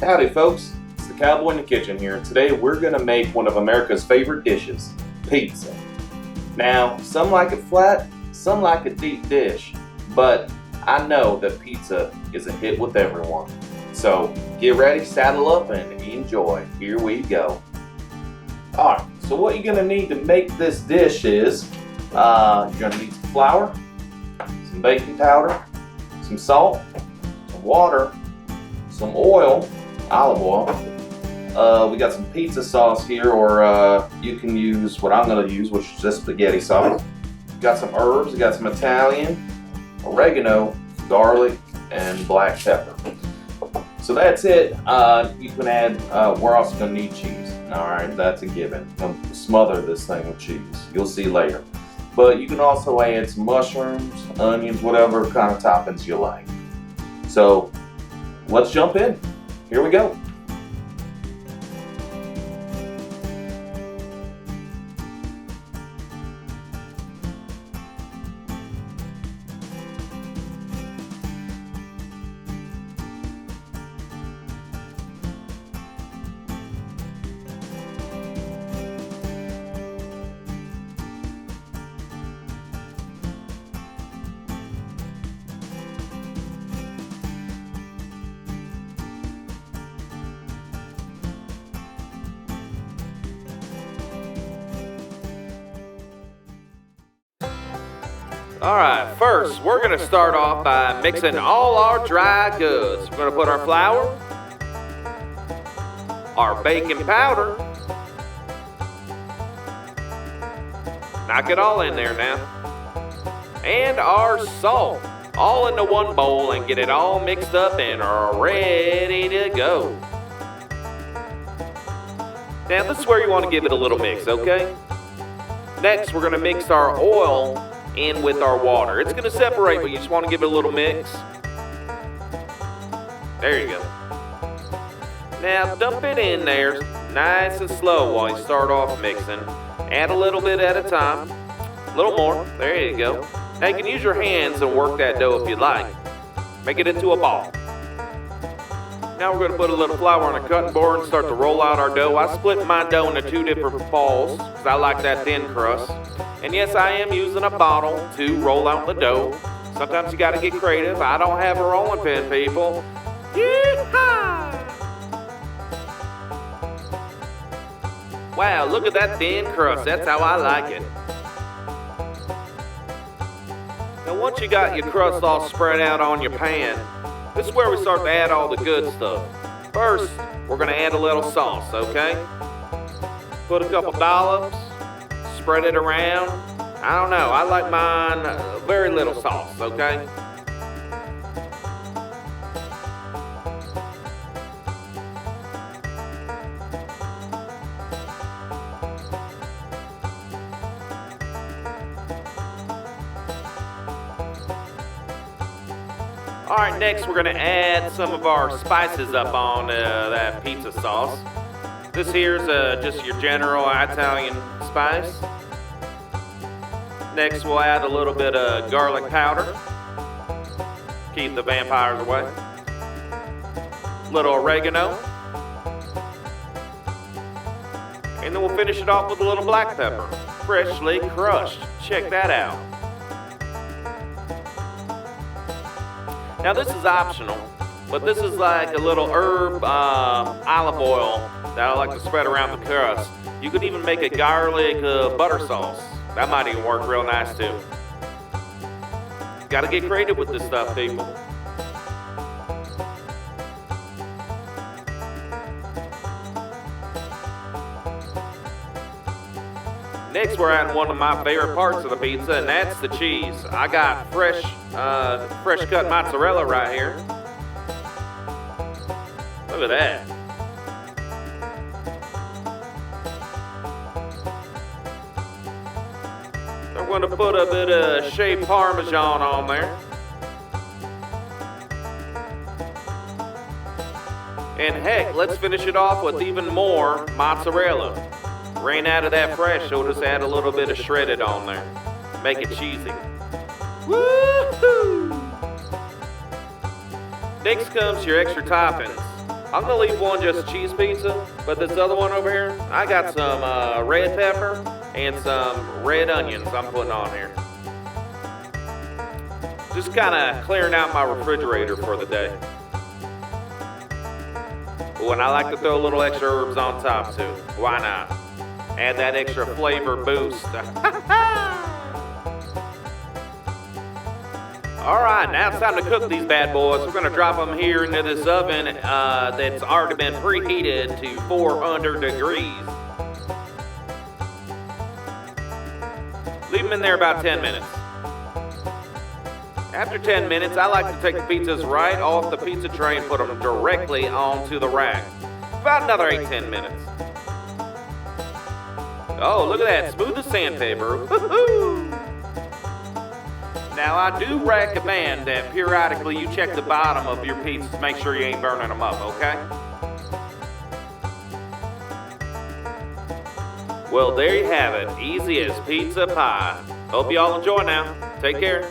Howdy folks, it's the Cowboy in the Kitchen here. Today we're going to make one of America's favorite dishes, pizza. Now, some like it flat, some like a deep dish, but I know that pizza is a hit with everyone. So get ready, saddle up, and enjoy. Here we go. Alright, so what you're going to need to make this dish is, you're going to need some flour, some baking powder, some salt, some water, some oil, olive oil. We got some pizza sauce here, or you can use what I'm going to use, which is just spaghetti sauce. Got some herbs, got some Italian, oregano, garlic, and black pepper. So that's it. You can add, we're also going to need cheese. Alright, that's a given. I'm gonna smother this thing with cheese. You'll see later. But you can also add some mushrooms, onions, whatever kind of toppings you like. So let's jump in. Here we go. Alright, first we're going to start off by mixing all our dry goods. We're going to put our flour, our baking powder, knock it all in there now, and our salt, all into one bowl, and get it all mixed up and ready to go. Now this is where you want to give it a little mix, okay? Next we're going to mix our oil in with our water. It's going to separate, but you just want to give it a little mix. There you go. Now dump it in there nice and slow while you start off mixing. Add a little bit at a time. A little more. There you go. Now you can use your hands and work that dough if you'd like. Make it into a ball. Now we're going to put a little flour on a cutting board and start to roll out our dough. I split my dough into two different balls because I like that thin crust. And yes, I am using a bottle to roll out the dough. Sometimes you gotta get creative. I don't have a rolling pin, people. Yeehaw! Wow, look at that thin crust. That's how I like it. Now once you got your crust all spread out on your pan, this is where we start to add all the good stuff. First, we're gonna add a little sauce, okay? Put a couple dollops. Spread it around. I don't know. I like mine very little sauce, okay? Alright, next we're going to add some of our spices up on that pizza sauce. This here's just your general Italian spice. Next we'll add a little bit of garlic powder. Keep the vampires away. Little oregano. And then we'll finish it off with a little black pepper. Freshly crushed. Check that out. Now this is optional, but this is like a little herb olive oil that I like to spread around the crust. You could even make a garlic butter sauce. That might even work real nice too. Gotta get creative with this stuff, people. Next we're adding one of my favorite parts of the pizza, and that's the cheese. I got fresh cut mozzarella right here. Look at that. I'm going to put a bit of shaved Parmesan on there. And heck, let's finish it off with even more mozzarella. Ran out of that fresh, so we'll just add a little bit of shredded on there. Make it cheesy. Woohoo! Next comes your extra toppings. I'm gonna leave one just cheese pizza, but this other one over here, I got some red pepper and some red onions I'm putting on here. Just kind of clearing out my refrigerator for the day. Oh, and I like to throw a little extra herbs on top too. Why not? Add that extra flavor boost. Alright, now it's time to cook these bad boys. We're going to drop them here into this oven that's already been preheated to 400 degrees. Leave them in there about 10 minutes. After 10 minutes, I like to take the pizzas right off the pizza tray and put them directly onto the rack. About another 8-10 minutes. Oh, look at that, smooth as sandpaper. Woo-hoo! Now, I do recommend that periodically you check the bottom of your pizzas to make sure you ain't burning them up, okay? Well, there you have it. Easy as pizza pie. Hope y'all enjoy now. Take care.